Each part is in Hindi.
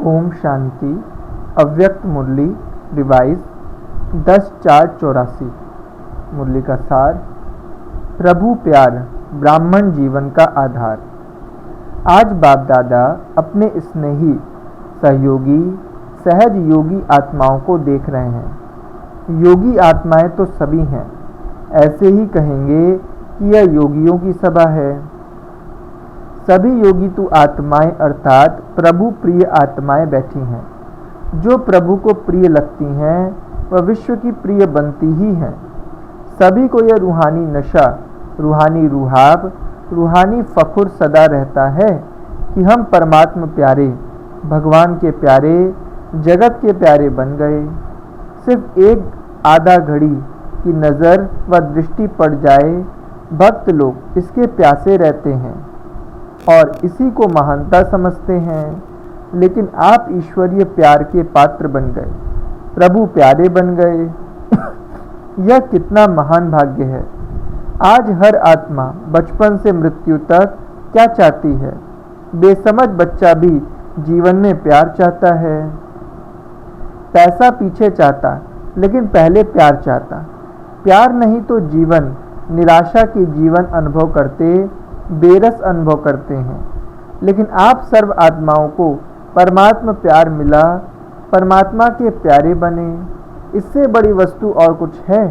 ओम शांति। अव्यक्त मुरली रिवाइज 10/4/84। मुरली का सार। प्रभु प्यार ब्राह्मण जीवन का आधार। आज बाप दादा अपने स्नेही सहयोगी सहज योगी आत्माओं को देख रहे हैं। योगी आत्माएं तो सभी हैं, ऐसे ही कहेंगे कि यह योगियों की सभा है। सभी योगी तो आत्माएं अर्थात प्रभु प्रिय आत्माएं बैठी हैं। जो प्रभु को प्रिय लगती हैं वह विश्व की प्रिय बनती ही हैं। सभी को यह रूहानी नशा, रूहानी रुहाब, रूहानी फखुर सदा रहता है कि हम परमात्मा प्यारे, भगवान के प्यारे, जगत के प्यारे बन गए। सिर्फ एक आधा घड़ी की नज़र व दृष्टि पड़ जाए, भक्त लोग इसके प्यासे रहते हैं और इसी को महानता समझते हैं। लेकिन आप ईश्वरीय प्यार के पात्र बन गए, प्रभु प्यारे बन गए। यह कितना महान भाग्य है। आज हर आत्मा बचपन से मृत्यु तक क्या चाहती है? बेसमझ बच्चा भी जीवन में प्यार चाहता है। पैसा पीछे चाहता, लेकिन पहले प्यार चाहता। प्यार नहीं तो जीवन निराशा की जीवन अनुभव करते, बेरस अनुभव करते हैं। लेकिन आप सर्व आत्माओं को परमात्मा प्यार मिला, परमात्मा के प्यारे बने। इससे बड़ी वस्तु और कुछ है?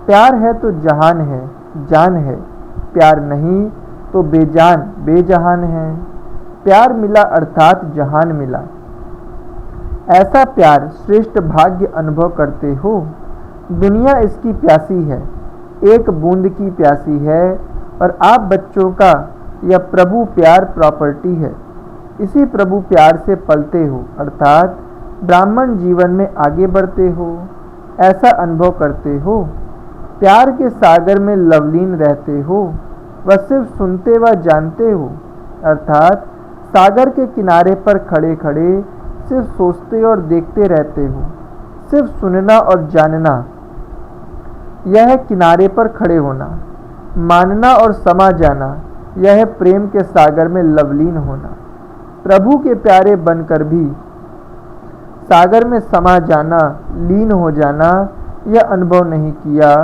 प्यार है तो जहान है, जान है। प्यार नहीं तो बेजान बेजहान है। प्यार मिला अर्थात जहान मिला। ऐसा प्यार श्रेष्ठ भाग्य अनुभव करते हो। दुनिया इसकी प्यासी है, एक बूंद की प्यासी है, और आप बच्चों का यह प्रभु प्यार प्रॉपर्टी है। इसी प्रभु प्यार से पलते हो अर्थात ब्राह्मण जीवन में आगे बढ़ते हो। ऐसा अनुभव करते हो। प्यार के सागर में लवलीन रहते हो। वह सिर्फ सुनते व जानते हो अर्थात सागर के किनारे पर खड़े खड़े सिर्फ सोचते और देखते रहते हो। सिर्फ सुनना और जानना, यह है किनारे पर खड़े होना। मानना और समा जाना, यह है प्रेम के सागर में लवलीन होना। प्रभु के प्यारे बनकर भी सागर में समा जाना, लीन हो जाना, यह अनुभव नहीं किया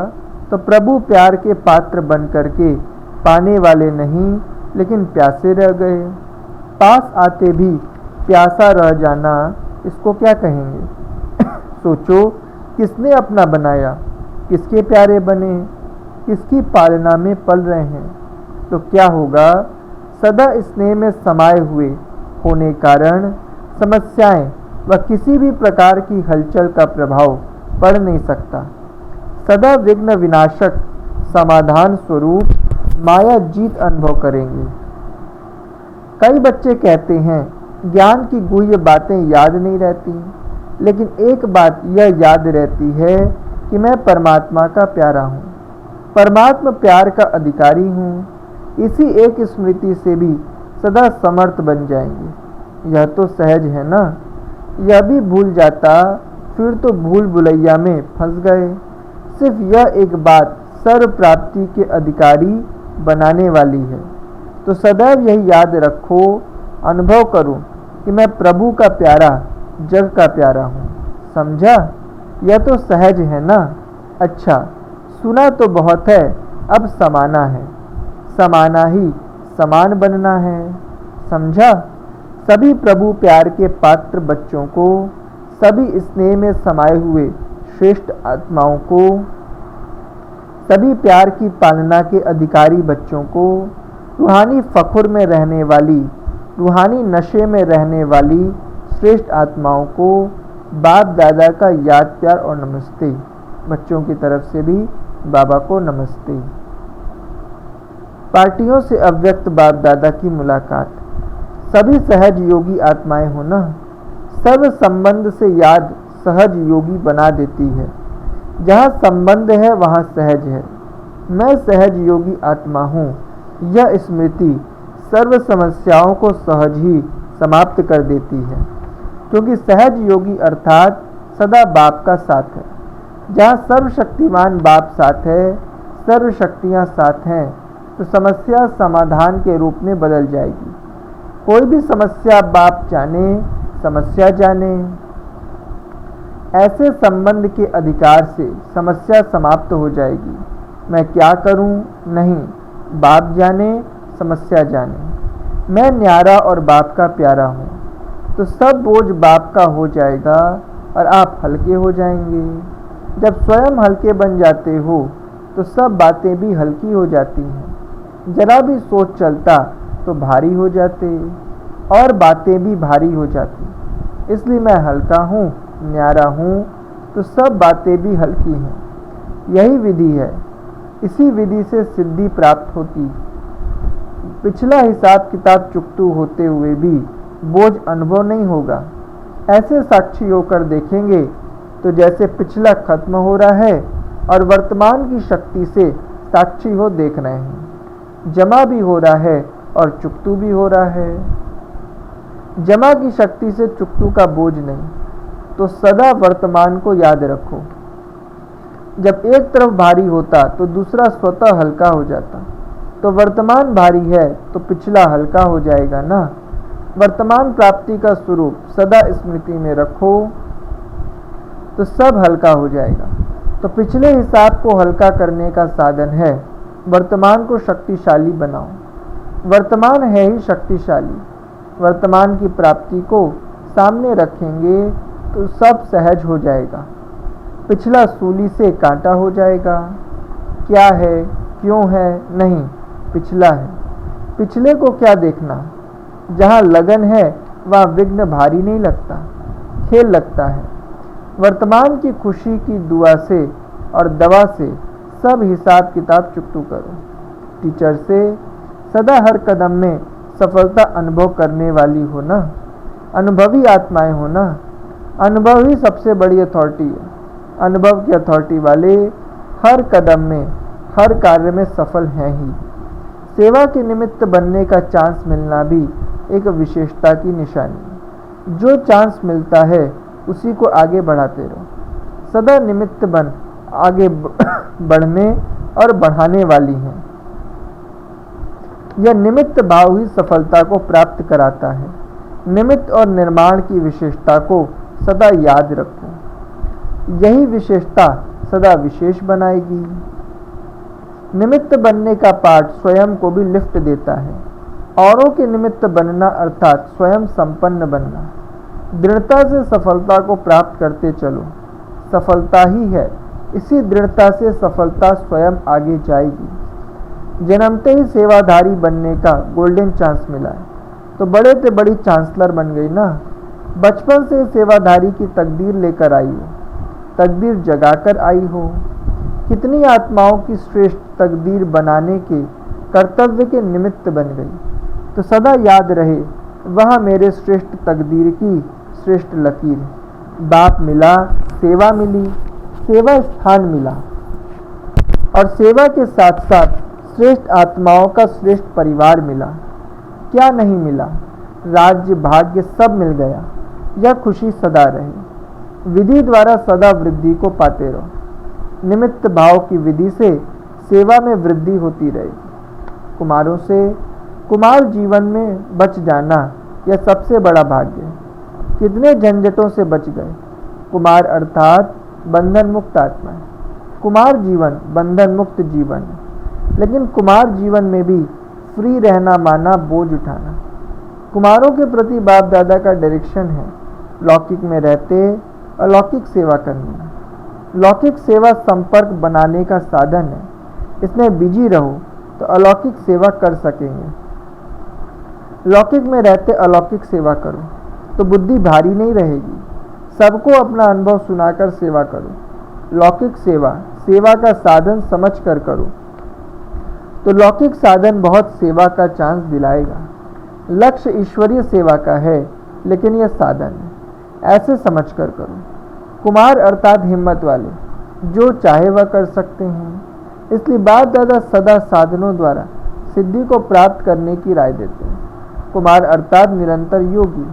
तो प्रभु प्यार के पात्र बनकर के पाने वाले नहीं, लेकिन प्यासे रह गए। पास आते भी प्यासा रह जाना, इसको क्या कहेंगे? सोचो, किसने अपना बनाया, किसके प्यारे बने, किसकी पालना में पल रहे हैं, तो क्या होगा? सदा स्नेह में समाये हुए होने कारण समस्याएं व किसी भी प्रकार की हलचल का प्रभाव पड़ नहीं सकता। सदा विघ्न विनाशक समाधान स्वरूप माया जीत अनुभव करेंगे। कई बच्चे कहते हैं ज्ञान की गुह्य बातें याद नहीं रहती, लेकिन एक बात यह याद रहती है कि मैं परमात्मा का प्यारा हूँ, परमात्मा प्यार का अधिकारी हूँ। इसी एक स्मृति से भी सदा समर्थ बन जाएंगे। यह तो सहज है ना। यह भी भूल जाता फिर तो भूल भुलैया में फंस गए। सिर्फ यह एक बात सर्व प्राप्ति के अधिकारी बनाने वाली है। तो सदैव यही याद रखो, अनुभव करो कि मैं प्रभु का प्यारा, जग का प्यारा हूँ। समझा? यह तो सहज है ना। अच्छा, सुना तो बहुत है, अब समाना है। समाना ही समान बनना है। समझा? सभी प्रभु प्यार के पात्र बच्चों को, सभी स्नेह में समाये हुए श्रेष्ठ आत्माओं को, सभी प्यार की पालना के अधिकारी बच्चों को, रूहानी फखुर में रहने वाली, रूहानी नशे में रहने वाली श्रेष्ठ आत्माओं को बाप दादा का याद प्यार और नमस्ते। बच्चों की तरफ से भी बाबा को नमस्ते। पार्टियों से अव्यक्त बाप दादा की मुलाकात। सभी सहज योगी आत्माएं हो ना। सर्व संबंध से याद सहज योगी बना देती है। जहाँ संबंध है वहाँ सहज है। मैं सहज योगी आत्मा हूँ, यह स्मृति सर्व समस्याओं को सहज ही समाप्त कर देती है। क्योंकि सहज योगी अर्थात सदा बाप का साथ है। जहाँ सर्वशक्तिमान बाप साथ है, सर्व शक्तियाँ साथ हैं, तो समस्या समाधान के रूप में बदल जाएगी। कोई भी समस्या बाप जाने समस्या जाने। ऐसे संबंध के अधिकार से समस्या समाप्त हो जाएगी। मैं क्या करूं? नहीं, बाप जाने, समस्या जाने। मैं न्यारा और बाप का प्यारा हूं, तो सब बोझ बाप का हो जाएगा और आप हल्के हो जाएंगे। जब स्वयं हल्के बन जाते हो तो सब बातें भी हल्की हो जाती हैं। जरा भी सोच चलता तो भारी हो जाते और बातें भी भारी हो जाती। इसलिए मैं हल्का हूँ, न्यारा हूँ, तो सब बातें भी हल्की हैं। यही विधि है। इसी विधि से सिद्धि प्राप्त होती। पिछला हिसाब किताब चुकतू होते हुए भी बोझ अनुभव नहीं होगा। ऐसे साक्षी होकर देखेंगे तो जैसे पिछला खत्म हो रहा है और वर्तमान की शक्ति से साक्षी हो देख रहे हैं। जमा भी हो रहा है और चुकतू भी हो रहा है। जमा की शक्ति से चुकतू का बोझ नहीं, तो सदा वर्तमान को याद रखो। जब एक तरफ भारी होता तो दूसरा स्वतः हल्का हो जाता। तो वर्तमान भारी है तो पिछला हल्का हो जाएगा ना। वर्तमान प्राप्ति का स्वरूप सदा स्मृति में रखो तो सब हल्का हो जाएगा। तो पिछले हिसाब को हल्का करने का साधन है वर्तमान को शक्तिशाली बनाओ। वर्तमान है ही शक्तिशाली। वर्तमान की प्राप्ति को सामने रखेंगे तो सब सहज हो जाएगा। पिछला सूली से कांटा हो जाएगा। क्या है, क्यों है, नहीं, पिछला है। पिछले को क्या देखना। जहाँ लगन है वहाँ विघ्न भारी नहीं लगता, खेल लगता है। वर्तमान की खुशी की दुआ से और दवा से सब हिसाब किताब चुकतू करो। टीचर से सदा हर कदम में सफलता अनुभव करने वाली हो ना। अनुभवी आत्माएं हो ना। अनुभव ही सबसे बड़ी अथॉरिटी है। अनुभव की अथॉरिटी वाले हर कदम में, हर कार्य में सफल हैं ही। सेवा के निमित्त बनने का चांस मिलना भी एक विशेषता की निशानी। जो चांस मिलता है उसी को आगे बढ़ाते रहो। सदा निमित्त बन आगे बढ़ने और बढ़ाने वाली हैं। यह निमित्त भाव ही सफलता को प्राप्त कराता है। निमित्त और निर्माण की विशेषता को सदा याद रखो। यही विशेषता सदा विशेष बनाएगी। निमित्त बनने का पाठ स्वयं को भी लिफ्ट देता है। औरों के निमित्त बनना अर्थात स्वयं संपन्न बनना। दृढ़ता से सफलता को प्राप्त करते चलो। सफलता ही है। इसी दृढ़ता से सफलता स्वयं आगे जाएगी। जन्मते ही सेवाधारी बनने का गोल्डन चांस मिला है तो बड़े से बड़ी चांसलर बन गई ना। बचपन से सेवाधारी की तकदीर लेकर आई हो, तकदीर जगाकर आई हो। कितनी आत्माओं की श्रेष्ठ तकदीर बनाने के कर्तव्य के निमित्त बन गई। तो सदा याद रहे वह मेरे श्रेष्ठ तकदीर की श्रेष्ठ लकीर। बाप मिला, सेवा मिली, सेवा स्थान मिला और सेवा के साथ साथ श्रेष्ठ आत्माओं का श्रेष्ठ परिवार मिला। क्या नहीं मिला। राज्य भाग्य सब मिल गया। यह खुशी सदा रहे। विधि द्वारा सदा वृद्धि को पाते रहो। निमित्त भाव की विधि से सेवा में वृद्धि होती रहेगी। कुमारों से कुमार जीवन में बच जाना यह सबसे बड़ा भाग्य है। कितने झंझटों से बच गए। कुमार अर्थात बंधन मुक्त आत्मा है। कुमार जीवन बंधन मुक्त जीवन है। लेकिन कुमार जीवन में भी फ्री रहना माना बोझ उठाना। कुमारों के प्रति बाप दादा का डायरेक्शन है लौकिक में रहते अलौकिक सेवा करनी। लौकिक सेवा संपर्क बनाने का साधन है। इसमें बिजी रहो तो अलौकिक सेवा कर सकेंगे। लौकिक में रहते अलौकिक सेवा करो तो बुद्धि भारी नहीं रहेगी। सबको अपना अनुभव सुनाकर सेवा करो। लौकिक सेवा सेवा का साधन समझ कर करो तो लौकिक साधन बहुत सेवा का चांस दिलाएगा। लक्ष्य ईश्वरीय सेवा का है लेकिन यह साधन है। ऐसे समझ कर करो। कुमार अर्थात हिम्मत वाले, जो चाहे वह कर सकते हैं। इसलिए बाप दादा सदा साधनों द्वारा सिद्धि को प्राप्त करने की राय देते हैं। कुमार अर्थात निरंतर योगी,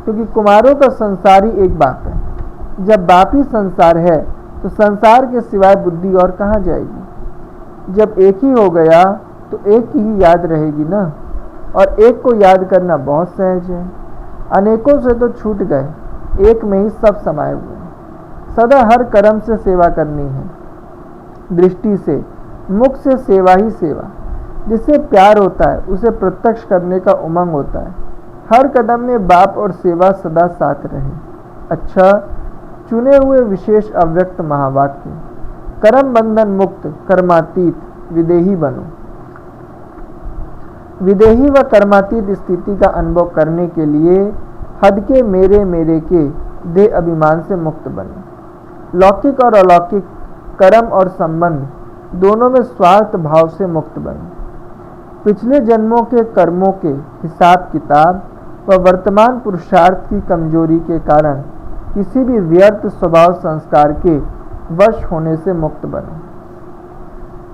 क्योंकि कुमारों का संसार ही एक बाप है। जब बाप ही संसार है तो संसार के सिवाय बुद्धि और कहाँ जाएगी। जब एक ही हो गया तो एक की ही याद रहेगी ना। और एक को याद करना बहुत सहज है। अनेकों से तो छूट गए, एक में ही सब समाये हुए हैं। सदा हर कर्म से सेवा करनी है, दृष्टि से, मुख से सेवा ही सेवा। जिससे प्यार होता है उसे प्रत्यक्ष करने का उमंग होता है। हर कदम में बाप और सेवा सदा साथ रहे। अच्छा, चुने हुए विशेष अव्यक्त महावाक्य। कर्म बंधन मुक्त, कर्मातीत, विदेही बनो। विदेही व कर्मातीत स्थिति का अनुभव करने के लिए हद के मेरे के देह अभिमान से मुक्त बनो। लौकिक और अलौकिक कर्म और संबंध दोनों में स्वार्थ भाव से मुक्त बनो। पिछले जन्मों के कर्मों के हिसाब किताब व वर्तमान पुरुषार्थ की कमजोरी के कारण किसी भी व्यर्थ स्वभाव संस्कार के वश होने से मुक्त बनो।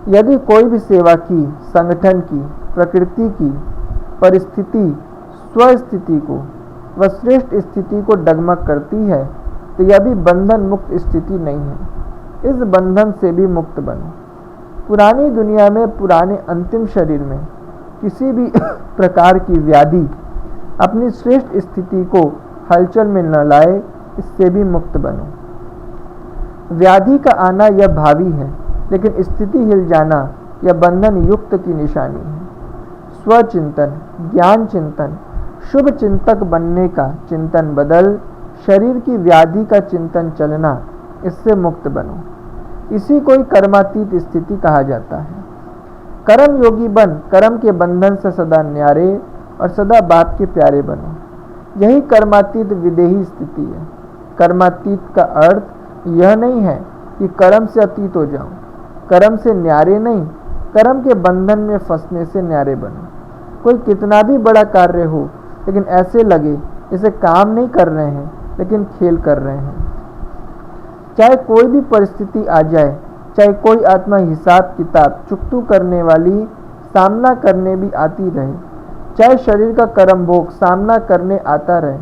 यदि कोई भी सेवा की, संगठन की, प्रकृति की, परिस्थिति, स्वस्थिति को व श्रेष्ठ स्थिति को डगमग करती है तो यह भी बंधन मुक्त स्थिति नहीं है। इस बंधन से भी मुक्त बनो। पुरानी दुनिया में, पुराने अंतिम शरीर में किसी भी प्रकार की व्याधि अपनी श्रेष्ठ स्थिति को हलचल में न लाए, इससे भी मुक्त बनो। व्याधि का आना यह भावी है, लेकिन स्थिति हिल जाना यह बंधन युक्त की निशानी है। स्वचिंतन, ज्ञान चिंतन, शुभ चिंतक बनने का चिंतन बदल शरीर की व्याधि का चिंतन चलना, इससे मुक्त बनो। इसी को कर्मातीत स्थिति कहा जाता है। कर्म योगी बन कर्म के बंधन से सदा न्यारे और सदा बाप के प्यारे बनो। यही कर्मातीत विदेही स्थिति है। कर्मातीत का अर्थ यह नहीं है कि कर्म से अतीत हो जाओ, कर्म से न्यारे नहीं, कर्म के बंधन में फंसने से न्यारे बनो। कोई कितना भी बड़ा कार्य हो, लेकिन ऐसे लगे जैसे काम नहीं कर रहे हैं लेकिन खेल कर रहे हैं। चाहे कोई भी परिस्थिति आ जाए, चाहे कोई आत्मा हिसाब किताब चुकतू करने वाली सामना करने भी आती रहे, चाहे शरीर का कर्म भोग सामना करने आता रहे,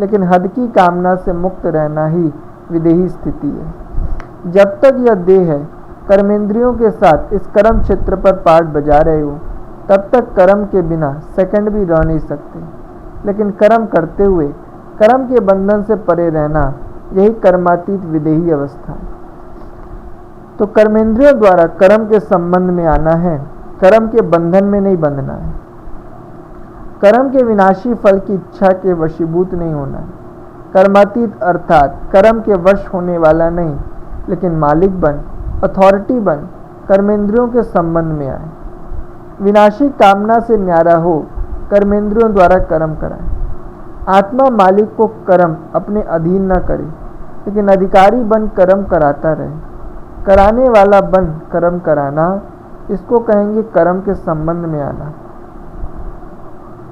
लेकिन हद की कामना से मुक्त रहना ही विदेही स्थिति है। जब तक यह देह है, कर्मेंद्रियों के साथ इस कर्म क्षेत्र पर पाठ बजा रहे हो, तब तक कर्म के बिना सेकंड भी रह नहीं सकते। लेकिन कर्म करते हुए कर्म के बंधन से परे रहना, यही कर्मातीत विदेही अवस्था है। तो कर्मेंद्रियों द्वारा कर्म के संबंध में आना है, कर्म के बंधन में नहीं बंधना है। कर्म के विनाशी फल की इच्छा के वशीभूत नहीं होना है। कर्मातीत अर्थात कर्म के वश होने वाला नहीं, लेकिन मालिक बन, अथॉरिटी बन, कर्मेंद्रियों के संबंध में आए। विनाशी कामना से न्यारा हो, कर्मेंद्रियों द्वारा कर्म कराए। आत्मा मालिक को कर्म अपने अधीन न करे, लेकिन अधिकारी बन कर्म कराता रहे। कराने वाला बन कर्म कराना, इसको कहेंगे कर्म के संबंध में आना।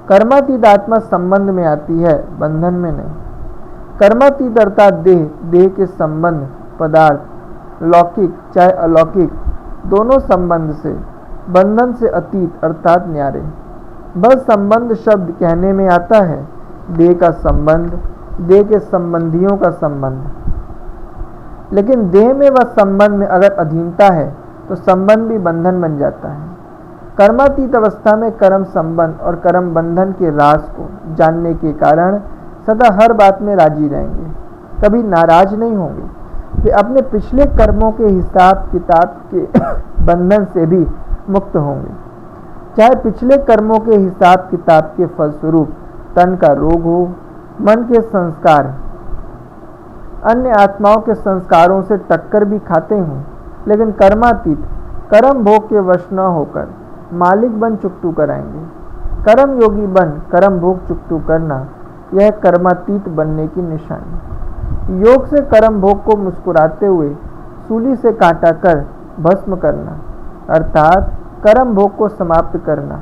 कर्मातीत आत्मा संबंध में आती है, बंधन में नहीं। कर्मातीत अर्थात देह, देह के संबंध, पदार्थ, लौकिक चाहे अलौकिक, दोनों संबंध से, बंधन से अतीत अर्थात न्यारे। बस संबंध शब्द कहने में आता है, देह का संबंध, देह के संबंधियों का संबंध। लेकिन देह में व संबंध में अगर अधीनता है तो संबंध भी बंधन बन जाता है। कर्मातीत अवस्था में कर्म संबंध और कर्म बंधन के राज को जानने के कारण सदा हर बात में राजी रहेंगे, कभी नाराज नहीं होंगे। वे अपने पिछले कर्मों के हिसाब किताब के बंधन से भी मुक्त होंगे। चाहे पिछले कर्मों के हिसाब किताब के फलस्वरूप तन का रोग हो, मन के संस्कार अन्य आत्माओं के संस्कारों से टक्कर भी खाते हों, लेकिन कर्मातीत कर्म भोग के वश न होकर मालिक बन चुकतू कराएंगे। कर्म योगी बन कर्म भोग चुकतू करना, यह कर्मातीत बनने की निशानी। योग से कर्म भोग को मुस्कुराते हुए सूली से काटा कर भस्म करना, अर्थात कर्म भोग को समाप्त करना।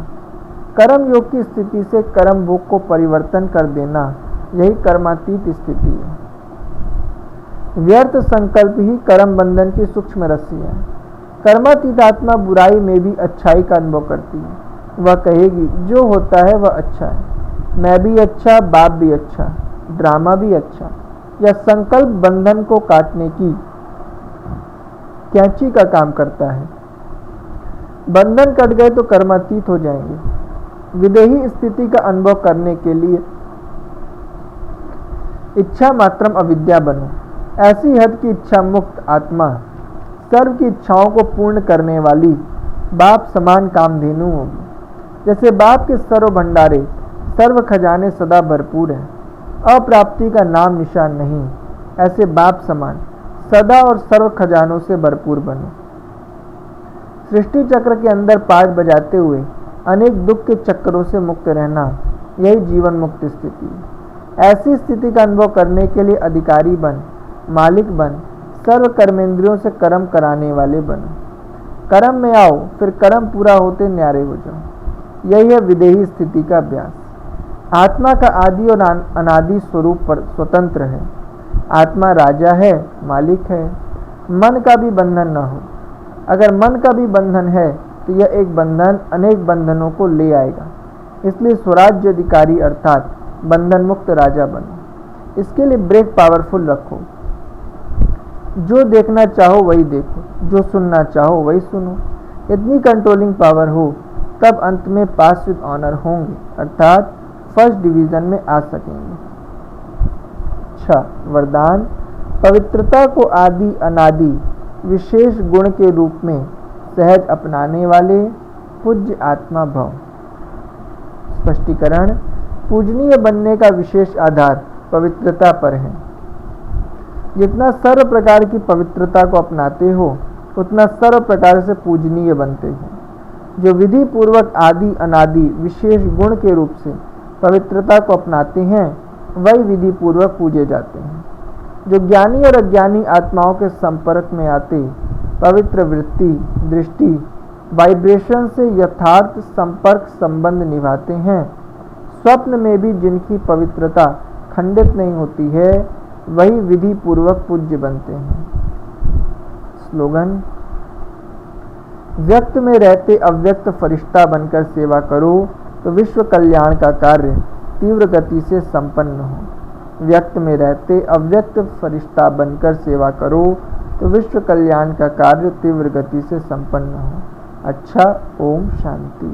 कर्म योग की स्थिति से कर्म भोग को परिवर्तन कर देना, यही कर्मातीत स्थिति है। व्यर्थ संकल्प ही कर्म बंधन की सूक्ष्म रस्सी है। कर्मातीत आत्मा बुराई में भी अच्छाई का अनुभव करती है। वह कहेगी जो होता है वह अच्छा है, मैं भी अच्छा, बाप भी अच्छा, ड्रामा भी अच्छा। यह संकल्प बंधन को काटने की कैंची का काम करता है। बंधन कट गए तो कर्मातीत हो जाएंगे। विदेही स्थिति का अनुभव करने के लिए इच्छा मात्रम अविद्या बनो। ऐसी हद की इच्छा मुक्त आत्मा सर्व की इच्छाओं को पूर्ण करने वाली बाप समान कामधेनु होगी। जैसे बाप के सर्व भंडारे सर्व खजाने सदा भरपूर हैं, अप्राप्ति का नाम निशान नहीं, ऐसे बाप समान सदा और सर्व खजानों से भरपूर बनो। सृष्टि चक्र के अंदर पाठ बजाते हुए अनेक दुख के चक्रों से मुक्त रहना, यही जीवन मुक्त स्थिति है। ऐसी स्थिति का अनुभव करने के लिए अधिकारी बन, मालिक बन, सर्व कर्मेंद्रियों से कर्म कराने वाले बनो। कर्म में आओ, फिर कर्म पूरा होते न्यारे हो जाओ। यही है विदेही स्थिति का अभ्यास। आत्मा का आदि और अनादि स्वरूप पर स्वतंत्र है। आत्मा राजा है, मालिक है। मन का भी बंधन न हो। अगर मन का भी बंधन है तो यह एक बंधन अनेक बंधनों को ले आएगा। इसलिए स्वराज्य अधिकारी अर्थात बंधन मुक्त राजा बनो। इसके लिए ब्रेक पावरफुल रखो। जो देखना चाहो वही देखो, जो सुनना चाहो वही सुनो। इतनी कंट्रोलिंग पावर हो तब अंत में पास विद ऑनर होंगे, अर्थात फर्स्ट डिवीजन में आ सकेंगे। 6 वरदान। पवित्रता को आदि अनादि विशेष गुण के रूप में सहज अपनाने वाले पूज्य आत्मा भव। स्पष्टीकरण। पूजनीय बनने का विशेष आधार पवित्रता पर है। जितना सर्व प्रकार की पवित्रता को अपनाते हो उतना सर्व प्रकार से पूजनीय बनते हो। जो विधि पूर्वक आदि अनादि विशेष गुण के रूप से पवित्रता को अपनाते हैं वही विधि पूर्वक पूजे जाते हैं। जो ज्ञानी और अज्ञानी आत्माओं के संपर्क में आते पवित्र वृत्ति, दृष्टि, वाइब्रेशन से यथार्थ संपर्क संबंध निभाते हैं, स्वप्न में भी जिनकी पवित्रता खंडित नहीं होती है वही विधि पूर्वक पूज्य बनते हैं। स्लोगन। व्यक्त में रहते अव्यक्त फरिश्ता बनकर सेवा करो तो विश्व कल्याण का कार्य तीव्र गति से संपन्न हो। व्यक्त में रहते अव्यक्त फरिश्ता बनकर सेवा करो तो विश्व कल्याण का कार्य तीव्र गति से संपन्न हो। अच्छा, ओम शांति।